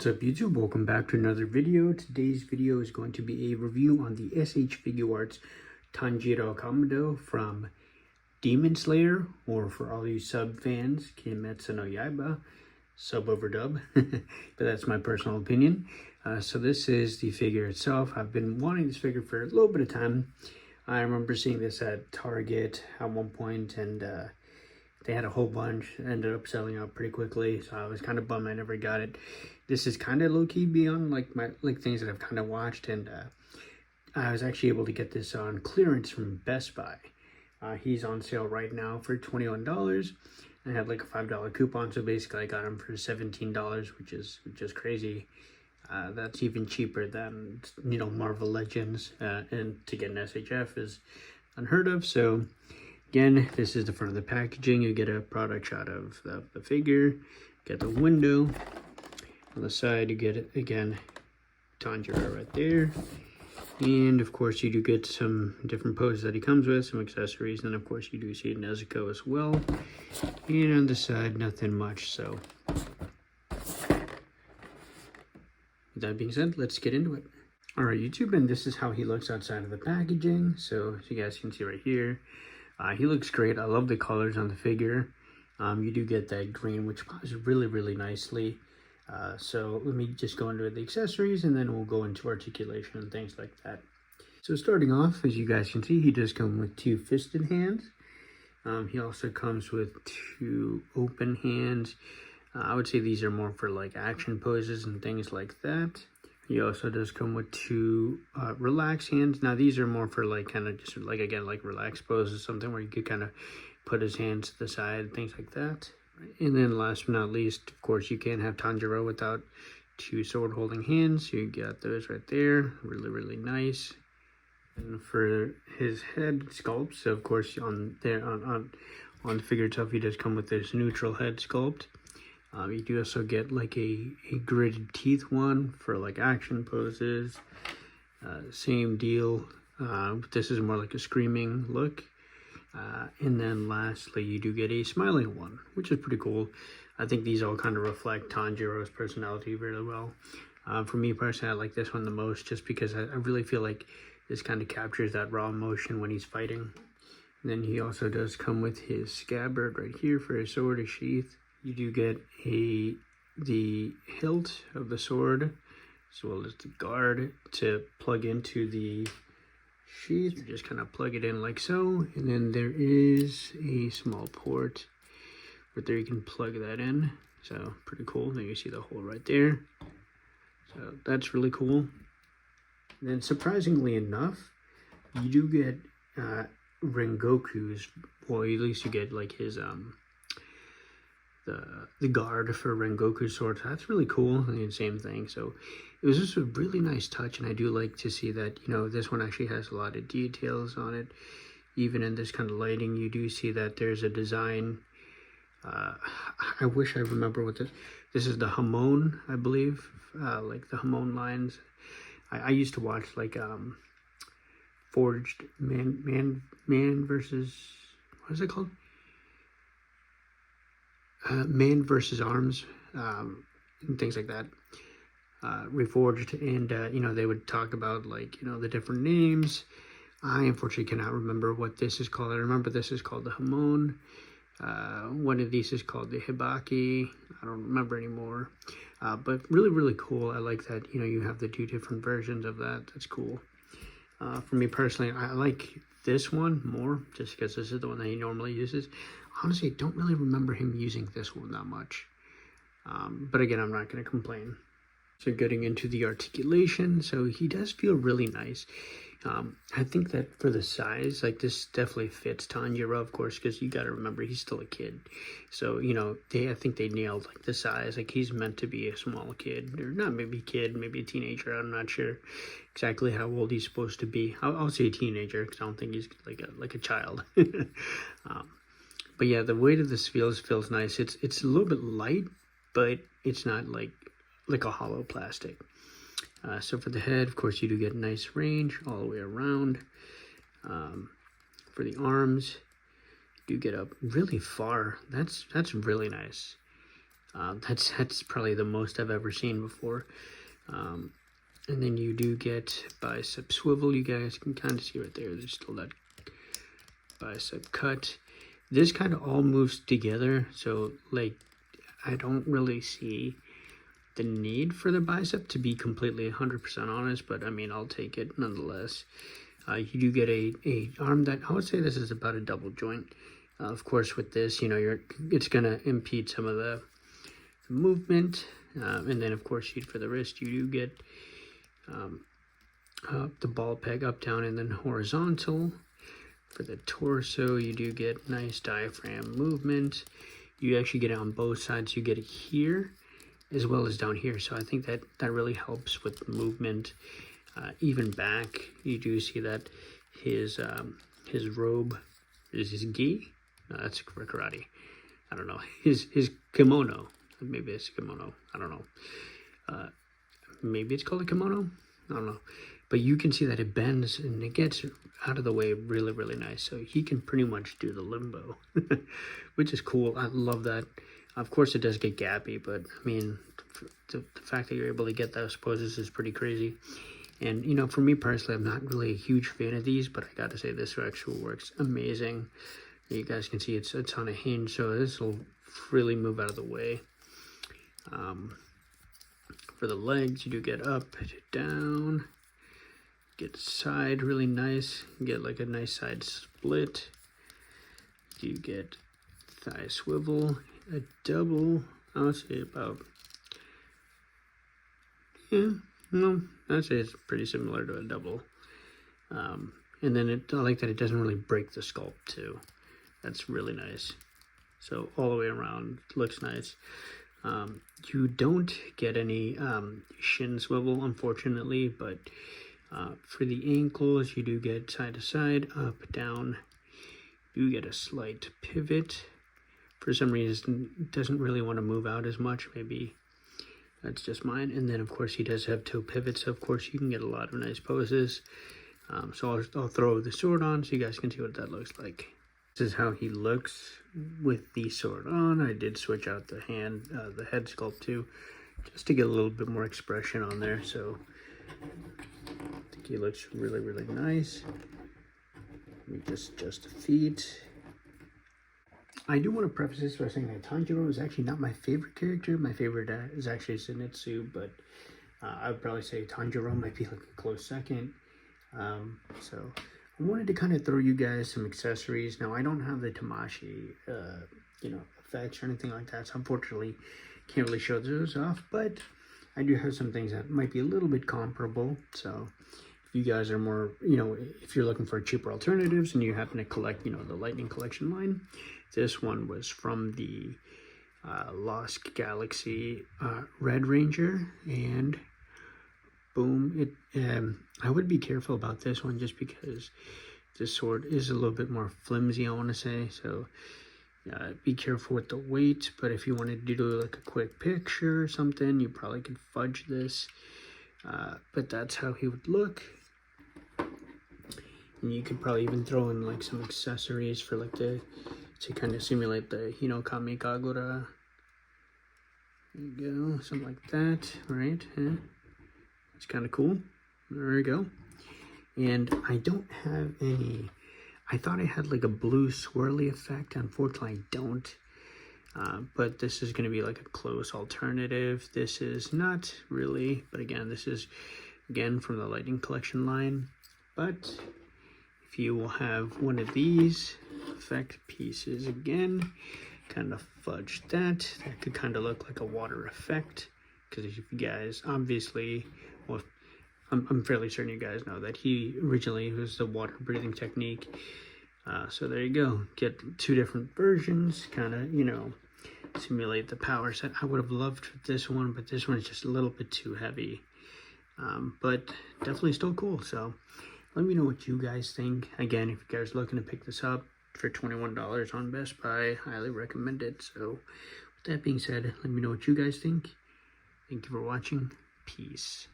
What's up YouTube? Welcome back to another video. Today's video is going to be a review on the SH Figuarts Tanjiro Kamado from Demon Slayer, or for all you sub fans, Kimetsu no Yaiba, sub over dub, but that's my personal opinion. So this is the figure itself. I've been wanting this figure for a little bit of time. I remember seeing this at Target at one point, and they had a whole bunch, ended up selling out pretty quickly, so I was kind of bummed I never got it. This is kind of low-key beyond like my things that I've kind of watched, and I was actually able to get this on clearance from Best Buy. He's on sale right now for $21. I had like a $5 coupon, so basically I got him for $17, which is crazy. That's even cheaper than, you know, Marvel Legends, and to get an SHF is unheard of. So again, this is the front of the packaging. You get a product shot of the figure, get the window. On the side, you get it again, Tanjiro right there. And of course, you do get some different poses that he comes with, some accessories, and of course, you do see Nezuko as well. And on the side, nothing much. So, with that being said, let's get into it. Alright, YouTube, and this is how he looks outside of the packaging. So, as you guys can see right here, he looks great. I love the colors on the figure. You do get that green, which pops really nicely. So let me just go into the accessories, and then we'll go into articulation and things like that. So starting off, as you guys can see, he does come with two fisted hands. He also comes with two open hands. I would say these are more for like action poses and things like that. He also does come with two relaxed hands. Now these are more for like kind of just like, again, like relaxed poses, something where you could kind of put his hands to the side, things like that. And then last but not least, of course, you can't have Tanjiro without two sword holding hands. You got those right there, really nice. And for his head sculpt, so of course on the figure itself, he does come with this neutral head sculpt. You do also get like a gritted teeth one for like action poses. Same deal. This is more like a screaming look. And then lastly, you do get a smiling one, which is pretty cool. I think these all kind of reflect Tanjiro's personality really well. For me personally, I like this one the most, just because I really feel like this kind of captures that raw emotion when he's fighting. And then he also does come with his scabbard right here for his sword, his sheath. You do get the hilt of the sword, as well as the guard to plug into the sheath. You just kind of plug it in like so, and then there is a small port right there. You can plug that in, so pretty cool. Then you see the hole right there, so that's really cool. And then surprisingly enough, you do get Rengoku's, well, at least you get like his the guard for Rengoku's sword. That's really cool. I mean, same thing. So it was just a really nice touch, and I do like to see that, you know, this one actually has a lot of details on it. Even in this kind of lighting, you do see that there's a design. I wish I remember what this is. The Hamon, I believe, like the Hamon lines. I used to watch like Forged Man versus, what is it called? Man versus Arms, and things like that. Reforged, and you know, they would talk about, like, you know, the different names. I unfortunately cannot remember what this is called. I remember this is called the Hamon. One of these is called the Hibaki. I don't remember anymore. But really cool. I like that, you know, you have the two different versions of that. That's cool. For me personally, I like this one more, just because this is the one that he normally uses. Honestly, I don't really remember him using this one that much. But again, I'm not going to complain. So getting into the articulation, so he does feel really nice. I think that for the size, like, this definitely fits Tanjiro, of course, because you got to remember, he's still a kid. So, you know, I think they nailed like the size. Like, he's meant to be a small kid, or not maybe kid, maybe a teenager. I'm not sure exactly how old he's supposed to be. I'll say a teenager, because I don't think he's like a child. But yeah, the weight of this feels nice. It's a little bit light, but it's not like a hollow plastic. So for the head, of course, you do get nice range all the way around. For the arms, you do get up really far. That's really nice. That's probably the most I've ever seen before. And then you do get bicep swivel. You guys can kind of see right there. There's still that bicep cut. This kind of all moves together. So like, I don't really see the need for the bicep, to be completely 100% honest, but I mean, I'll take it nonetheless. You do get a arm that I would say this is about a double joint. Of course, with this, you know, it's gonna impede some of the movement, and then of course, for the wrist, you do get the ball peg up, down, and then horizontal. For the torso, you do get nice diaphragm movement. You actually get it on both sides. You get it here as well as down here. So I think that really helps with movement. Even back, you do see that his robe is his gi. No, that's for karate. I don't know. His kimono. Maybe it's kimono. I don't know. Maybe it's called a kimono. I don't know. But you can see that it bends and it gets out of the way really, really nice. So he can pretty much do the limbo, which is cool. I love that. Of course, it does get gappy, but I mean, the fact that you're able to get those poses is pretty crazy. And, you know, for me personally, I'm not really a huge fan of these, but I got to say this actually works amazing. You guys can see it's on a hinge, so this will really move out of the way. For the legs, you do get up, down, get side really nice, get like a nice side split. You get thigh swivel, a double, I would say about, yeah, no, I'd say it's pretty similar to a double. And then I like that it doesn't really break the sculpt too. That's really nice. So all the way around, looks nice. You don't get any shin swivel, unfortunately, but for the ankles, you do get side to side, up, down. You get a slight pivot. For some reason, it doesn't really want to move out as much. Maybe that's just mine. And then, of course, he does have toe pivots. So, of course, you can get a lot of nice poses. So I'll throw the sword on so you guys can see what that looks like. This is how he looks with the sword on. I did switch out the head sculpt too, just to get a little bit more expression on there. So I think he looks really, really nice. Let me just adjust the feet. I do want to preface this by saying that Tanjiro is actually not my favorite character. My favorite is actually Zenitsu, but I would probably say Tanjiro might be like a close second. So I wanted to kind of throw you guys some accessories. Now, I don't have the Tamashi, you know, effects or anything like that, so unfortunately can't really show those off, but I do have some things that might be a little bit comparable. So if you guys are more, you know, if you're looking for cheaper alternatives and you happen to collect, you know, the Lightning Collection line, this one was from the Lost Galaxy Red Ranger, and boom, I would be careful about this one just because this sword is a little bit more flimsy, I want to say. So be careful with the weight, but if you wanted to do like a quick picture or something, you probably could fudge this. But that's how he would look. And you could probably even throw in like some accessories for like to kind of simulate the Hinokami Kagura. There you go, something like that, right? Yeah. It's kind of cool. There we go. And I don't have any. I thought I had like a blue swirly effect. Unfortunately, I don't. But this is going to be like a close alternative. This is not really, but again, this is again from the Lightning Collection line. But if you will have one of these effect pieces again, kind of fudge that could kind of look like a water effect. Because if you guys obviously, well, I'm fairly certain you guys know that he originally was the water breathing technique. So there you go. Get two different versions, kind of, you know, simulate the power set. I would have loved this one, but this one is just a little bit too heavy. But definitely still cool. So let me know what you guys think. Again, if you guys are looking to pick this up for $21 on Best Buy, highly recommend it. So with that being said, let me know what you guys think. Thank you for watching. Peace.